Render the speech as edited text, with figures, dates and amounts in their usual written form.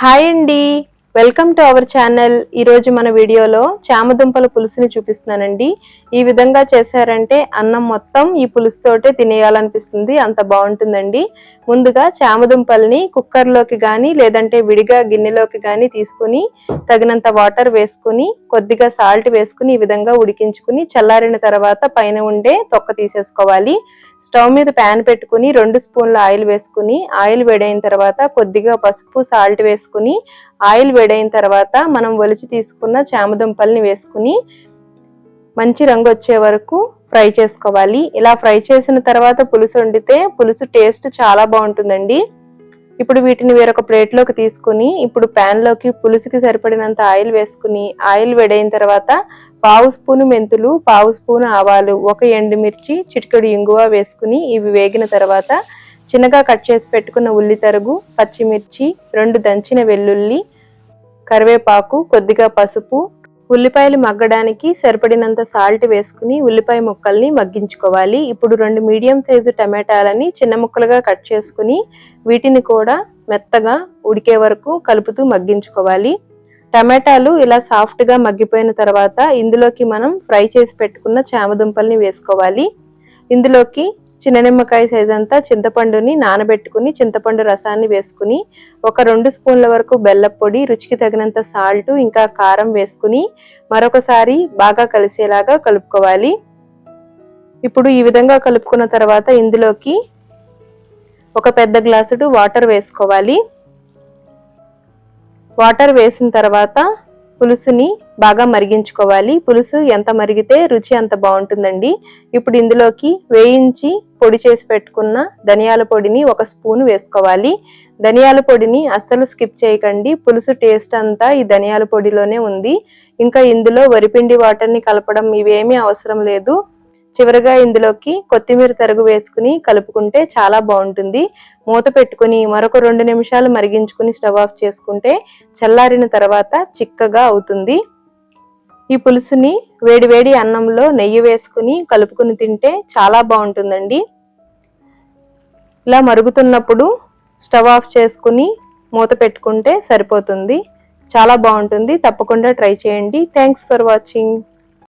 Hi అండి, welcome to our channel. ఈరోజు మన వీడియోలో చామదుంపల పులుసుని చూపిస్తున్నానండి. ఈ విధంగా చేశారంటే అన్నం మొత్తం ఈ పులుసుతోటే తినేయాలనిపిస్తుంది, అంత బాగుంటుందండి. ముందుగా చామదుంపల్ని కుక్కర్లోకి కానీ లేదంటే విడిగా గిన్నెలోకి కానీ తీసుకుని తగినంత వాటర్ వేసుకుని కొద్దిగా సాల్ట్ వేసుకుని ఈ విధంగా ఉడికించుకుని చల్లారిన తర్వాత పైన ఉండే తొక్క తీసేసుకోవాలి. స్టవ్ మీద ప్యాన్ పెట్టుకుని 2 స్పూన్ల ఆయిల్ వేసుకుని ఆయిల్ వేడైన తర్వాత కొద్దిగా పసుపు సాల్ట్ వేసుకుని ఆయిల్ వేడైన తర్వాత మనం ఒలిచి తీసుకున్న చామదుంపల్ని వేసుకుని మంచి రంగు వచ్చే వరకు ఫ్రై చేసుకోవాలి. ఇలా ఫ్రై చేసిన తర్వాత పులుసు వండితే పులుసు టేస్ట్ చాలా బాగుంటుందండి. ఇప్పుడు వీటిని వేరొక ప్లేట్లోకి తీసుకుని ఇప్పుడు ప్యాన్లోకి పులుసుకి సరిపడినంత ఆయిల్ వేసుకుని ఆయిల్ వేడైన తర్వాత పావు స్పూను మెంతులు, పావు స్పూను ఆవాలు, 1 ఎండుమిర్చి, చిటికెడు ఇంగువ వేసుకుని ఇవి వేగిన తర్వాత చిన్నగా కట్ చేసి పెట్టుకున్న ఉల్లి తరుగు, పచ్చిమిర్చి, 2 దంచిన వెల్లుల్లి, కరివేపాకు, కొద్దిగా పసుపు, ఉల్లిపాయలు మగ్గడానికి సరిపడినంత సాల్ట్ వేసుకుని ఉల్లిపాయ ముక్కల్ని మగ్గించుకోవాలి. ఇప్పుడు 2 మీడియం సైజు టమాటాలని చిన్న ముక్కలుగా కట్ చేసుకుని వీటిని కూడా మెత్తగా ఉడికే వరకు కలుపుతూ మగ్గించుకోవాలి. టమాటాలు ఇలా సాఫ్ట్గా మగ్గిపోయిన తర్వాత ఇందులోకి మనం ఫ్రై చేసి పెట్టుకున్న చామదుంపల్ని వేసుకోవాలి. ఇందులోకి చిన్న నిమ్మకాయ సైజ్ అంతా చింతపండుని నానబెట్టుకుని చింతపండు రసాన్ని వేసుకుని 2 స్పూన్ల వరకు బెల్లం పొడి, రుచికి తగినంత సాల్ట్ ఇంకా కారం వేసుకుని మరొకసారి బాగా కలిసేలాగా కలుపుకోవాలి. ఇప్పుడు ఈ విధంగా కలుపుకున్న తర్వాత ఇందులోకి 1 పెద్ద గ్లాసుడు వాటర్ వేసుకోవాలి. వాటర్ వేసిన తర్వాత పులుసుని బాగా మరిగించుకోవాలి. పులుసు ఎంత మరిగితే రుచి అంత బాగుంటుందండి. ఇప్పుడు ఇందులోకి వేయించి పొడి చేసి పెట్టుకున్న ధనియాల పొడిని 1 స్పూన్ వేసుకోవాలి. ధనియాల పొడిని అస్సలు స్కిప్ చేయకండి, పులుసు టేస్ట్ అంతా ఈ ధనియాల పొడిలోనే ఉంది. ఇంకా ఇందులో వరిపిండి వాటర్ని కలపడం ఇవేమీ అవసరం లేదు. చివరిగా ఇందులోకి కొత్తిమీర తరుగు వేసుకుని కలుపుకుంటే చాలా బాగుంటుంది. మూత పెట్టుకుని మరొక 2 నిమిషాలు మరిగించుకుని స్టవ్ ఆఫ్ చేసుకుంటే చల్లారిన తర్వాత చిక్కగా అవుతుంది. ఈ పులుసుని వేడివేడి అన్నంలో నెయ్యి వేసుకుని కలుపుకుని తింటే చాలా బాగుంటుందండి. ఇలా మరుగుతున్నప్పుడు స్టవ్ ఆఫ్ చేసుకుని మూత పెట్టుకుంటే సరిపోతుంది. చాలా బాగుంటుంది, తప్పకుండా ట్రై చేయండి. Thanks for watching.